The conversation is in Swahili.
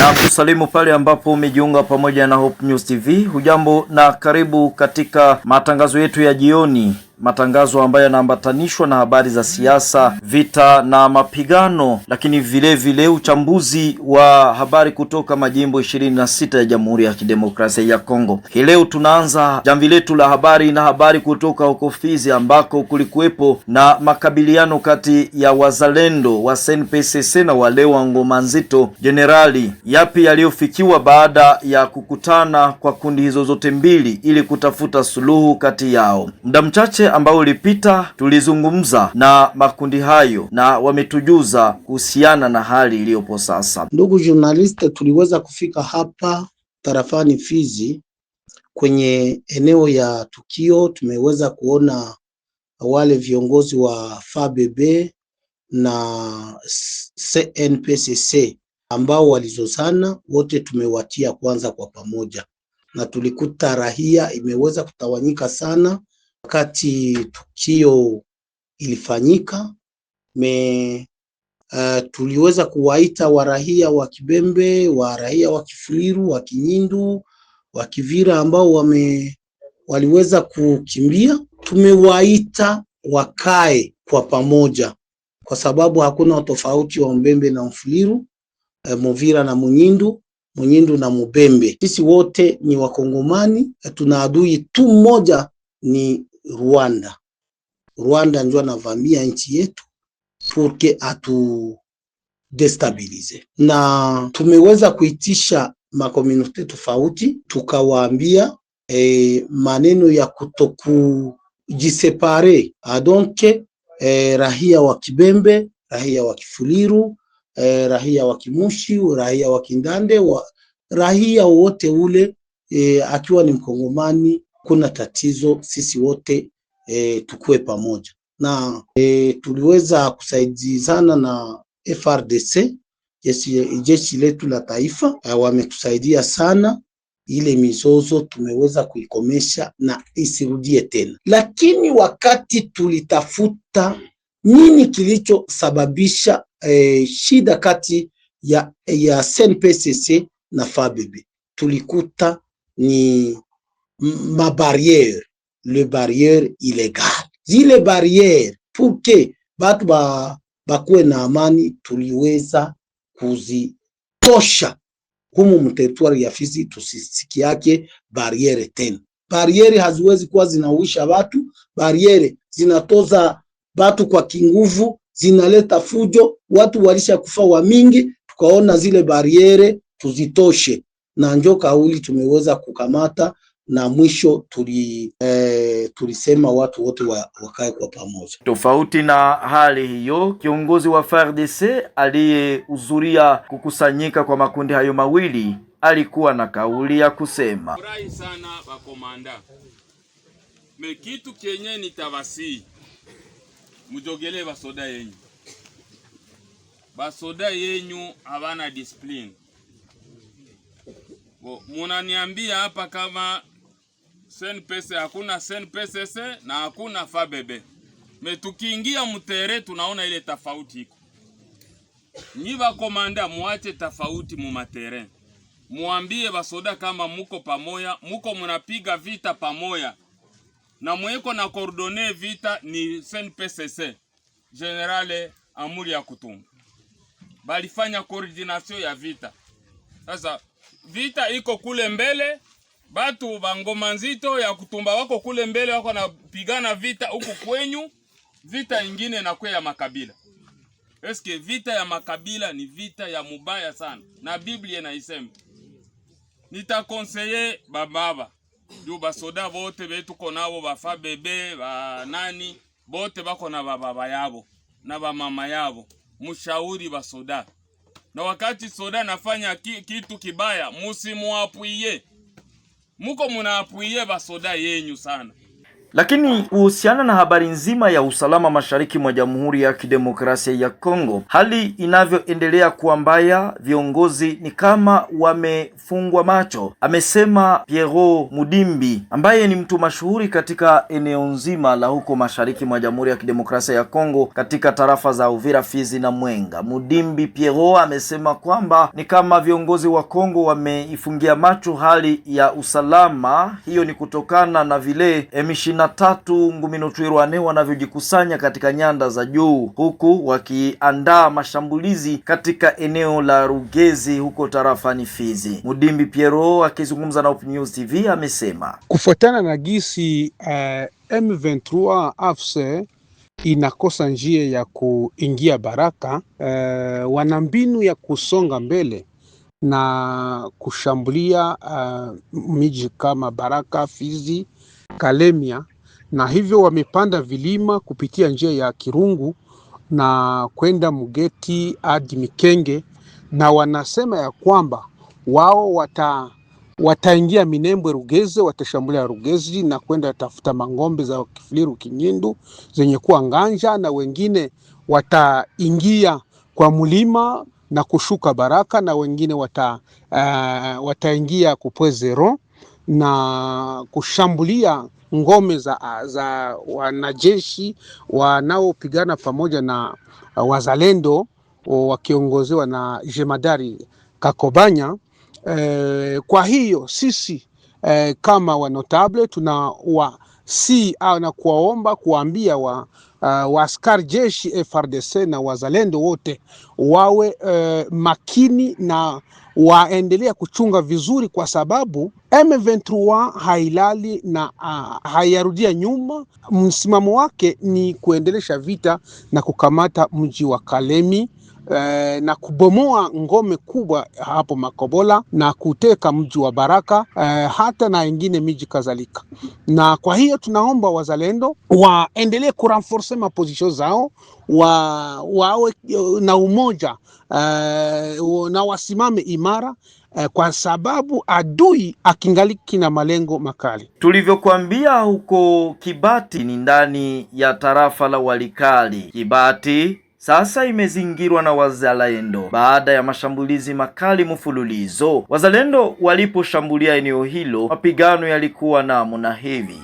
Na kusalimu pale ambapo umejiunga pamoja na Hope News TV. Hujambo na karibu katika matangazo yetu ya jioni, matangazo ambayo yanaambatanishwa na habari za siasa, vita na mapigano, lakini vile vile uchambuzi wa habari kutoka majimbo 26 ya Jamhuri ya Kidemokrasia ya Kongo. Hii leo tunaanza jamvi letu la habari na habari kutoka huko Fizi, ambako kulikuwepo na makabiliano kati ya wazalendo wa SNPCC na wale wa Ngoma Nzito. Generali, yapi yaliyofikiwa baada ya kukutana kwa kundi hizo zote mbili ili kutafuta suluhu kati yao? Muda mchache ambao ulipita tulizungumza na makundi hayo na wametujuza kuhusiana na hali iliyopo sasa. Ndugu journaliste, tuliweza kufika hapa tarafani Fizi kwenye eneo ya tukio. Tumeweza kuona wale viongozi wa FABB na CNPSC ambao walizozana, wote tumewatia kwanza kwa pamoja, na tulikuta rahia imeweza kutawanyika sana wakati tukio ilifanyika. Tuliweza kuwaita warahia wa Kibembe, warahia wa Kifuliru, wa Kinyindu, wa Kivira ambao waliweza kukimbia. Tumewaita wakae kwa pamoja kwa sababu hakuna tofauti wa Mbembe na Mfuliru, Muvira na Munyindu, Munyindu na Mubembe. Sisi wote ni Wakongomani, tuna adui tu mmoja, ni Rwanda. Rwanda ndio anavamia nchi yetu porque atu destabilize, na tumeweza kuitisha makomunite tofauti, tukawaambia maneno ya kutokujisepare. Donc rahia wa Kibembe, rahia wa Kifuliru, rahia wa Kimushi, rahia wa Kindande, rahia wote ule akiwa ni Mkongomani, kuna tatizo, sisi wote tukue pamoja. Na tuliweza kusaidizana na FRDC, jeshi letu la taifa, wametusaidia sana. Ile mizozo tumeweza kuikomesha na isirudie tena. Lakini wakati tulitafuta nini kilichosababisha shida kati ya SNPCC na FABB, tulikuta ni mabariere, le barriere illegal. Zile barriere pour que batu bakuwe na amani, tuliweza kuzitosha humu mteritwari ya Fizi, tusisikiake barriere tena. Barriere haziwezi kuwa zinauisha watu, barriere zinatoza batu kwa kinguvu, zinaleta fujo, watu walisha kufa wa mingi. Tukaona zile barriere tuzitoshe, na njo kauli tumeweza kukamata, na mwisho tulisema watu wote wakae kwa pamoja. Tofauti na hali hiyo, kiongozi wa FARDC aliyehudhuria kukusanyika kwa makundi hayo mawili alikuwa na kauli ya kusema: furahi sana bakomanda, mekitu kenye nitawasi mujogele basoda yenyu habana discipline. Munaniambia hapa kama SNPC, hakuna SNPCC na hakuna FABB. Tukiingia mtere tunaona ile tofauti iko. Nyi bakomanda muache tofauti mu matere. Muambie basoda kama muko pamoja, muko munapiga vita pamoja. Na mweko na coordonner vita ni SNPCC. Generale Amuri ya Kutumba. Balifanya coordination ya vita. Sasa vita iko kule mbele, batu ba Ngoma Nzito ya Kutumba wako kule mbele, wako napigana vita huku kwenyu. Vita ingine na kwe ya makabila. Eske vita ya makabila ni vita ya mubaya sana, na Biblia inaisema. Nitakonseye bababa juu basoda bote betu konabo ba FABB ba nani bote bako na bababa yabo na ba mama yabo. Mushauri basoda, na wakati soda nafanya kitu kibaya, musimuapuie. Muko munaapuie basoda yenyu sana. Lakini kuhusiana na habari nzima ya usalama mashariki mwa Jamhuri ya Kidemokrasia ya Kongo, hali inavyoendelea kuwa mbaya, viongozi ni kama wamefungwa macho, amesema Pierrot Mudimbi ambaye ni mtu mashuhuri katika eneo nzima la huko mashariki mwa Jamhuri ya Kidemokrasia ya Kongo katika tarafa za Uvira, Fizi na Mwenga. Mudimbi Pierrot amesema kwamba ni kama viongozi wa Kongo wameifungia macho hali ya usalama. Hiyo ni kutokana na vile M23 Nguminotwirwane wanavyojikusanya katika nyanda za juu, huku wakiandaa mashambulizi katika eneo la Rugezi huko tarafani Fizi. Mudimbi Pierrot akizungumza na Open News TV amesema kufuatana na gisi M23 AFC inakosa njia ya kuingia Baraka, wana mbinu ya kusonga mbele na kushambulia miji kama Baraka, Fizi, Kalemia, na hivyo wamepanda vilima kupitia njia ya Kirungu na kwenda Mugeti hadi Mikenge, na wanasema ya kwamba wao wataingia Minembwe Rugeze, watashambulia Rugezi na kwenda tafuta mangombe za Kifuliru Kinyindu zenye kuwa nganja, na wengine wataingia kwa mlima na kushuka Baraka, na wengine wataingia Kupwezero na kushambulia ngome za wanajeshi wanaopigana pamoja na wazalendo wakiongozewa na Jemadari Kakobanya. Kwa hiyo sisi kama wanotable na kuwaomba kuambia askari jeshi FRDC na wazalendo wote wawe makini na waendelea kuchunga vizuri, kwa sababu M23 hailali na hayarudia nyuma. Msimamo wake ni kuendelesha vita na kukamata mji wa Kalemi na kubomoa ngome kubwa hapo Makobola na kuteka mji wa Baraka, hata na ingine miji kadhalika. Na kwa hiyo tunaomba wazalendo waendelee kurenforce maposition zao, wawe na umoja na wasimame imara, kwa sababu adui akingaliki na malengo makali. Tulivyokuambia huko Kibati ni ndani ya tarafa la Walikali. Kibati sasa imezingirwa na wazalendo baada ya mashambulizi makali mfululizo. Wazalendo waliposhambulia eneo hilo, mapigano yalikuwa namna hivi.